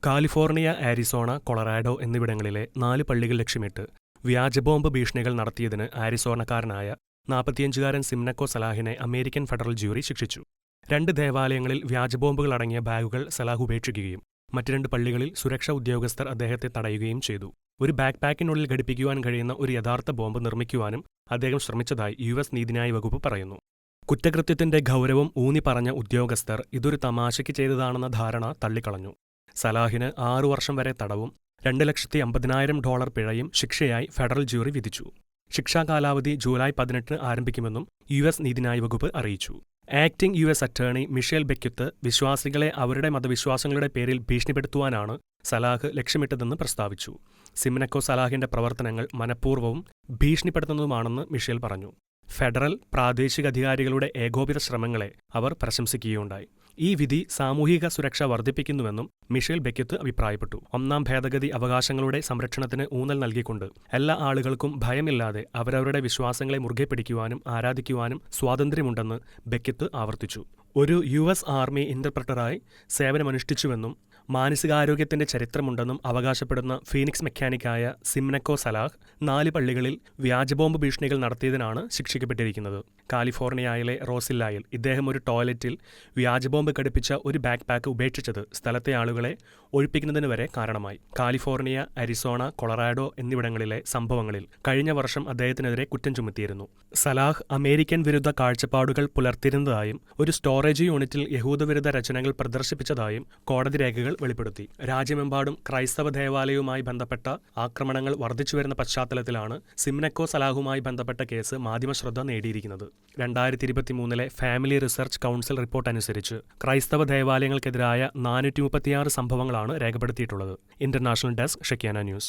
California, ആരിസോണ, Colorado എന്നിവിടങ്ങളിലെ 4 പള്ളികൾ ലക്ഷ്യമിട്ട് വ്യാജബോംബ് ഭീഷണികൾ നടത്തിയതിന് ആരിസോണക്കാരനായ 45-കാരൻ സിംനക്കോ സലാഹിനെ അമേരിക്കൻ ഫെഡറൽ ജൂറി ശിക്ഷിച്ചു. 2 ദേവാലയങ്ങളിൽ വ്യാജബോംബുകൾ അടങ്ങിയ ബാഗുകൾ സലാഹ് ഉപേക്ഷിക്കുകയും മറ്റ് 2 പള്ളികളിൽ സുരക്ഷാ ഉദ്യോഗസ്ഥർ അദ്ദേഹത്തെ തടയുകയും ചെയ്തു. ഒരു ബാക്ക്പാക്കിനുള്ളിൽ ഘടിപ്പിക്കുവാൻ കഴിയുന്ന ഒരു യഥാർത്ഥ ബോംബ് നിർമ്മിക്കുവാനും അദ്ദേഹം ശ്രമിച്ചതായി യുഎസ് നീതിന്യായ വകുപ്പ് പറയുന്നു. കുറ്റകൃത്യത്തിന്റെ ഗൗരവം ഊന്നിപ്പറഞ്ഞ ഉദ്യോഗസ്ഥർ ഇതൊരു തമാശയ്ക്ക് ചെയ്തതാണെന്ന ധാരണ തള്ളിക്കളഞ്ഞു. സലാഹിന് 6 വർഷം വരെ തടവും $2,50,000 പിഴയും ശിക്ഷയായി ഫെഡറൽ ജൂറി വിധിച്ചു. ശിക്ഷാ കാലാവധി ജൂലൈ 18 ആരംഭിക്കുമെന്നും യുഎസ് നീതിന്യായ വകുപ്പ് അറിയിച്ചു. ആക്ടിംഗ് യുഎസ് അറ്റേണി മിഷേൽ ബെക്യുത്ത് വിശ്വാസികളെ അവരുടെ മതവിശ്വാസങ്ങളുടെ പേരിൽ ഭീഷണിപ്പെടുത്തുവാനാണ് സലാഹ് ലക്ഷ്യമിട്ടതെന്ന് പ്രസ്താവിച്ചു. സിംനക്കോ സലാഹിന്റെ പ്രവർത്തനങ്ങൾ മനഃപൂർവ്വവും ഭീഷണിപ്പെടുത്തുന്നതുമാണെന്ന് മിഷേൽ പറഞ്ഞു. ഫെഡറൽ, പ്രാദേശിക അധികാരികളുടെ ഏകോപിത ശ്രമങ്ങളെ അവർ പ്രശംസിക്കുകയുണ്ടായി. ഈ വിധി സാമൂഹിക സുരക്ഷ വർദ്ധിപ്പിക്കുന്നുവെന്നും മിഷേൽ ബെക്യുത്ത് അഭിപ്രായപ്പെട്ടു. 1-ാം ഭേദഗതി അവകാശങ്ങളുടെ സംരക്ഷണത്തിന് ഊന്നൽ നൽകിക്കൊണ്ട് എല്ലാ ആളുകൾക്കും ഭയമില്ലാതെ അവരവരുടെ വിശ്വാസങ്ങളെ മുറുകെ പിടിക്കുവാനും ആരാധിക്കുവാനും സ്വാതന്ത്ര്യമുണ്ടെന്ന് ബെക്യുത്ത് ആവർത്തിച്ചു. ഒരു യുഎസ് ആർമി ഇന്റർപ്രട്ടറായി സേവനമനുഷ്ഠിച്ചുവെന്നും മാനസികാരോഗ്യത്തിന്റെ ചരിത്രമുണ്ടെന്നും അവകാശപ്പെടുന്ന ഫീനിക്സ് മെക്കാനിക്കായ സിംനക്കോ സലാഹ് 4 പള്ളികളിൽ വ്യാജബോംബ് ഭീഷണികൾ നടത്തിയതിനാണ് ശിക്ഷിക്കപ്പെട്ടിരിക്കുന്നത്. കാലിഫോർണിയയിലെ റോസില്ലായിൽ ഇദ്ദേഹം ഒരു ടോയ്ലറ്റിൽ വ്യാജബോംബ് ഘടിപ്പിച്ച ഒരു ബാക്ക്പാക്ക് ഉപേക്ഷിച്ചത് സ്ഥലത്തെ ആളുകളെ ഒഴിപ്പിക്കുന്നതിന് വരെ കാരണമായി. കാലിഫോർണിയ, അരിസോണ, കൊളറാഡോ എന്നിവിടങ്ങളിലെ സംഭവങ്ങളിൽ കഴിഞ്ഞ വർഷം അദ്ദേഹത്തിനെതിരെ കുറ്റം ചുമത്തിയിരുന്നു. സലാഹ് അമേരിക്കൻ വിരുദ്ധ കാഴ്ചപ്പാടുകൾ പുലർത്തിയിരുന്നതായും ഒരു സ്റ്റോറേജ് യൂണിറ്റിൽ യഹൂദവിരുദ്ധ രചനകൾ പ്രദർശിപ്പിച്ചതായും കോടതി രേഖകൾ വെളിപ്പെടുത്തി. രാജ്യമെമ്പാടും ക്രൈസ്തവ ദേവാലയവുമായി ബന്ധപ്പെട്ട ആക്രമണങ്ങൾ വർദ്ധിച്ചുവരുന്ന പശ്ചാത്തലത്തിലാണ് സിംനക്കോ സലാഹുമായി ബന്ധപ്പെട്ട കേസ് മാധ്യമശ്രദ്ധ നേടിയിരിക്കുന്നത്. 2023 ഫാമിലി റിസർച്ച് കൗൺസിൽ റിപ്പോർട്ട് അനുസരിച്ച് ക്രൈസ്തവ ദേവാലയങ്ങൾക്കെതിരായ 436 സംഭവങ്ങളാണ് രേഖപ്പെടുത്തിയിട്ടുള്ളത്. International desk, Shekinah news.